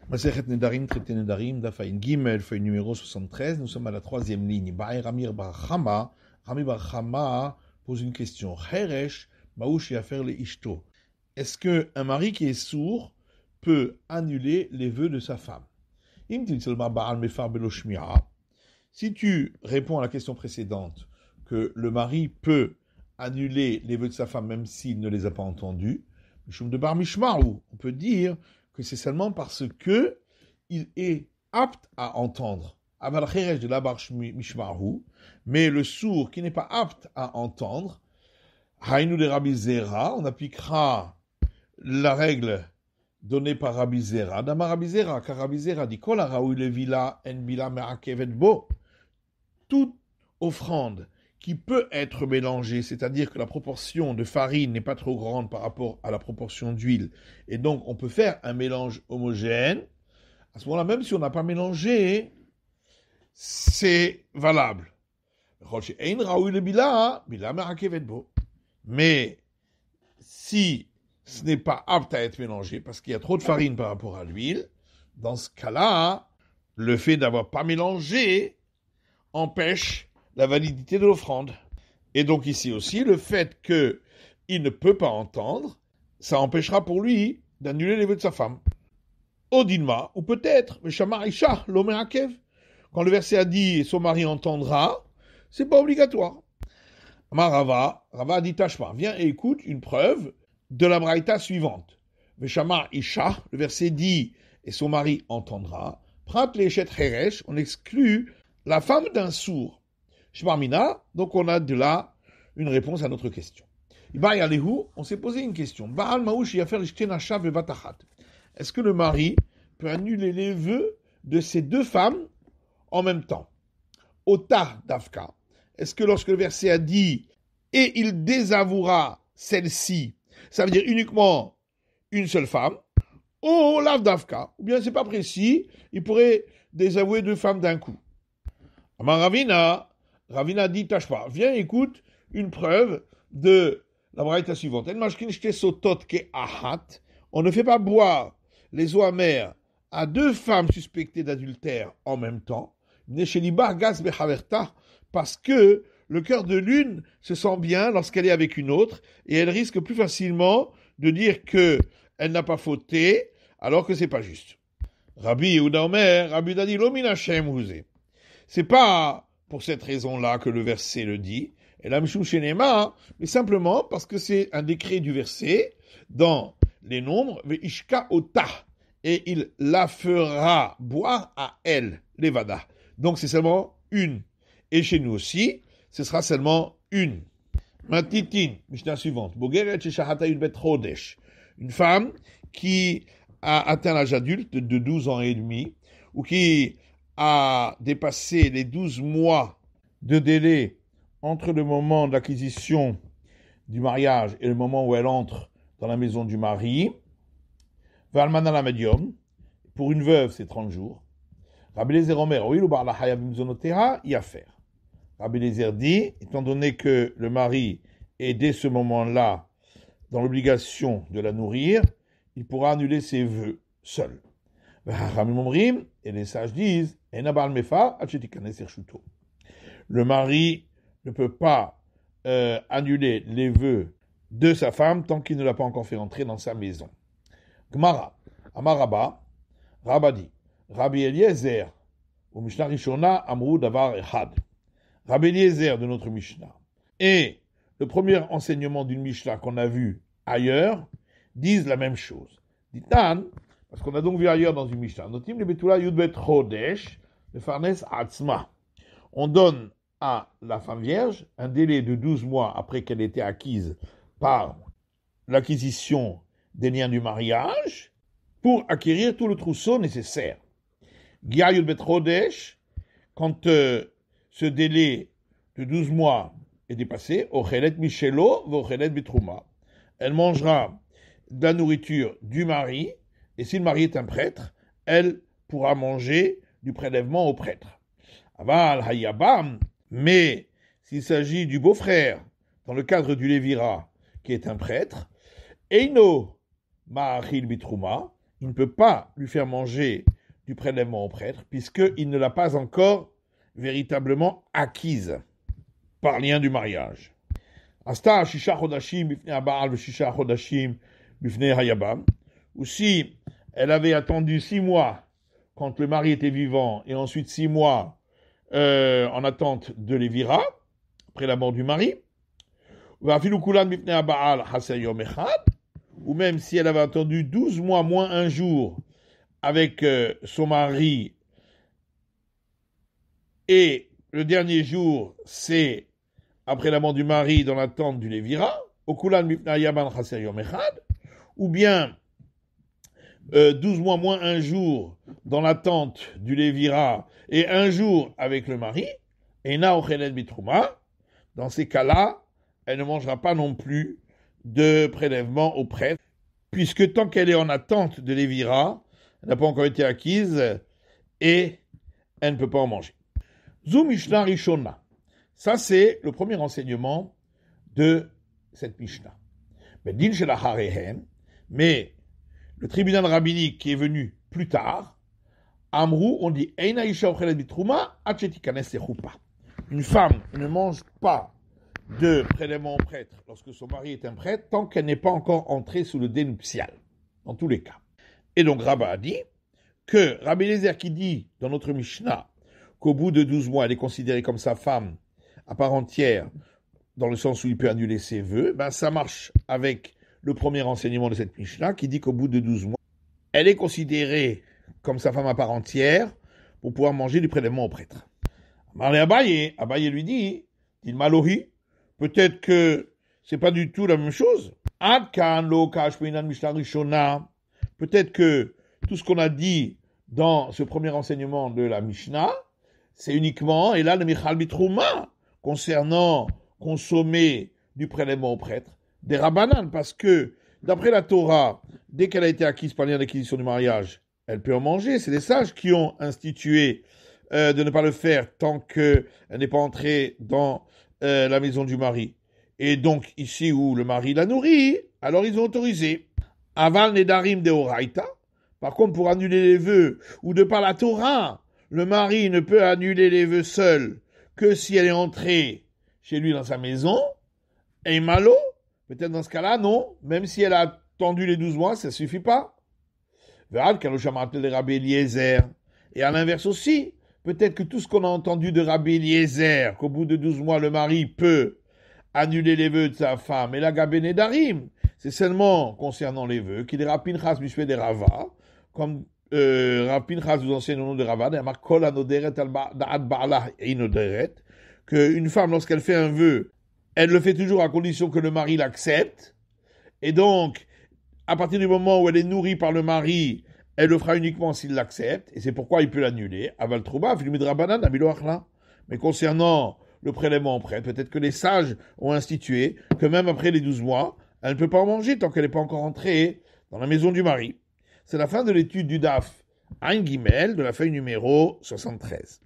Masechet Nedarim, traité Nedarim, Dafaïn Gimel, feuille numéro 73, nous sommes à la troisième ligne. Ba'er Ramir Bar Chama, Rami Bar Chama pose une question. Cheresh, Maouch Yafer le Ishto. Est-ce qu'un mari qui est sourd peut annuler les vœux de sa femme? Si tu réponds à la question précédente que le mari peut annuler les vœux de sa femme même s'il ne les a pas entendus, on peut dire que c'est seulement parce que il est apte à entendre. Mais le sourd qui n'est pas apte à entendre, on appliquera la règle donnée par Rabbi Zera. Dama Rabbi Zera, car Rabbi Zera dit Kol haraoui levila en bila me'akevet bo. Toute offrande qui peut être mélangée, c'est-à-dire que la proportion de farine n'est pas trop grande par rapport à la proportion d'huile, et donc on peut faire un mélange homogène, à ce moment-là, même si on n'a pas mélangé, c'est valable. Mais si ce n'est pas apte à être mélangé, parce qu'il y a trop de farine par rapport à l'huile, dans ce cas-là, le fait d'avoir pas mélangé empêche la validité de l'offrande. Et donc ici aussi, le fait qu'il ne peut pas entendre, ça empêchera pour lui d'annuler les vœux de sa femme. Odinma, ou peut-être, mais Shamar Isha, l'homme Akev. Quand le verset a dit, son mari entendra, c'est pas obligatoire. Rava a dit Tashma, viens et écoute une preuve de la braïta suivante. Veshamar Isha, le verset dit, et son mari entendra. Prat Leshet Heresh, on exclut la femme d'un sourd. Shmarmina, donc on a de là une réponse à notre question. On s'est posé une question. Est-ce que le mari peut annuler les vœux de ces deux femmes en même temps? Ota Dafka. Est-ce que lorsque le verset a dit et il désavouera celle-ci, ça veut dire uniquement une seule femme? Oh, Lav Dafka. Ou bien c'est pas précis, il pourrait désavouer deux femmes d'un coup. Amar Ravina dit Tashpa, viens écoute une preuve de la braïta suivante. On ne fait pas boire les eaux amères à deux femmes suspectées d'adultère en même temps, parce que le cœur de l'une se sent bien lorsqu'elle est avec une autre, et elle risque plus facilement de dire qu'elle n'a pas fauté, alors que c'est pas juste. Rabbi Yehuda Omer, Rabbi Yehuda dit, Lo min Hashem huzeh. C'est pas pour cette raison-là que le verset le dit, et la Mishum Shenema, mais simplement parce que c'est un décret du verset dans les nombres, Veishka Ota, et il la fera boire à elle, Levada. Donc c'est seulement une. Et chez nous aussi, ce sera seulement une. Matitin, Mishnah suivante, Bogeret Sheshahata Yudbet Chodesh, une femme qui a atteint l'âge adulte de 12 ans et demi, ou qui a dépassé les 12 mois de délai entre le moment d'acquisition du mariage et le moment où elle entre dans la maison du mari. Valmana la médium, pour une veuve, c'est 30 jours. Rabbi Eliezer Omer, oui, le bar la hayavim zonoteha, y a faire. Rabbi Eliezer dit, étant donné que le mari est dès ce moment-là dans l'obligation de la nourrir, il pourra annuler ses vœux seul. Et les sages disent, le mari ne peut pas annuler les vœux de sa femme tant qu'il ne l'a pas encore fait entrer dans sa maison. Gmara, Amaraba, Rabadi, Rabbi Eliezer, au Mishnah Rishona, Amrou Davar Echad. Rabbi Eliezer de notre Mishnah et le premier enseignement d'une Mishnah qu'on a vu ailleurs disent la même chose. Ditan, parce qu'on a donc vu ailleurs dans une Mishnah, Notim le Betula Yudbet Chodesh, le Farnes Atzma. On donne à la femme vierge un délai de 12 mois après qu'elle ait été acquise par l'acquisition des liens du mariage pour acquérir tout le trousseau nécessaire. Gia Yudbet Chodesh, quand ce délai de 12 mois est dépassé, Ochelet Michelo, Vochelet Bitrouma. Elle mangera de la nourriture du mari, et si le mari est un prêtre, elle pourra manger du prélèvement au prêtre. Aval Hayabam, mais s'il s'agit du beau-frère, dans le cadre du Lévira, qui est un prêtre, Eino Ma'achil Bitrouma, il ne peut pas lui faire manger du prélèvement au prêtre, puisqu'il ne l'a pas encore véritablement acquise par lien du mariage. Asta shisha chodashim bifnei habaal veshisha chodashim bifnei hayabam. Ou si elle avait attendu 6 mois quand le mari était vivant et ensuite 6 mois en attente de l'évira, après la mort du mari, ou même si elle avait attendu 12 mois moins un jour avec son mari, et le dernier jour, c'est après la mort du mari dans l'attente du lévira, ou bien 12 mois moins un jour dans l'attente du lévira et un jour avec le mari, et na ochelet bitrouma, dans ces cas-là, elle ne mangera pas non plus de prélèvement au prêtre, puisque tant qu'elle est en attente de l'évira, elle n'a pas encore été acquise et elle ne peut pas en manger. Zu Mishnah Rishona. Ça, c'est le premier enseignement de cette Mishnah. Mais le tribunal rabbinique qui est venu plus tard, Amrou, on dit une femme ne mange pas de prélèvement au prêtre lorsque son mari est un prêtre tant qu'elle n'est pas encore entrée sous le dénuptial, dans tous les cas. Et donc Rabba a dit que Rabbi Eliezer qui dit dans notre Mishnah qu'au bout de 12 mois elle est considérée comme sa femme à part entière, dans le sens où il peut annuler ses vœux, ben ça marche avec le premier enseignement de cette Mishnah qui dit qu'au bout de 12 mois, elle est considérée comme sa femme à part entière pour pouvoir manger du prélèvement au prêtre. Abaye lui dit, il malohi, peut-être que c'est pas du tout la même chose. Peut-être que tout ce qu'on a dit dans ce premier enseignement de la Mishnah, c'est uniquement, et là, le Michal Bitrouma, concernant consommer du prélèvement au prêtre, des Rabbanan, parce que, d'après la Torah, dès qu'elle a été acquise par lien d'acquisition du mariage, elle peut en manger. C'est les sages qui ont institué de ne pas le faire tant qu'elle n'est pas entrée dans la maison du mari. Et donc, ici où le mari la nourrit, alors ils ont autorisé. Aval nedarim de oraita. Par contre, pour annuler les vœux, ou de par la Torah, le mari ne peut annuler les vœux seul que si elle est entrée chez lui dans sa maison. Et malo, peut-être dans ce cas-là, non. Même si elle a attendu les 12 mois, ça ne suffit pas. Et à l'inverse aussi, peut-être que tout ce qu'on a entendu de Rabbi Eliezer, qu'au bout de 12 mois, le mari peut annuler les vœux de sa femme, et la Gabé Darim, c'est seulement concernant les vœux, qu'il est Rav Pinchas Mishpeh de Rava, comme Rav Pinchas vous enseigne au nom de Rava, qu'une femme, lorsqu'elle fait un vœu, elle le fait toujours à condition que le mari l'accepte, et donc, à partir du moment où elle est nourrie par le mari, elle le fera uniquement s'il l'accepte, et c'est pourquoi il peut l'annuler. Aval Trouba, mais concernant le prélèvement en prêtre, peut-être que les sages ont institué que même après les 12 mois, elle ne peut pas en manger tant qu'elle n'est pas encore entrée dans la maison du mari. C'est la fin de l'étude du DAF Ein Gimel de la feuille numéro 73.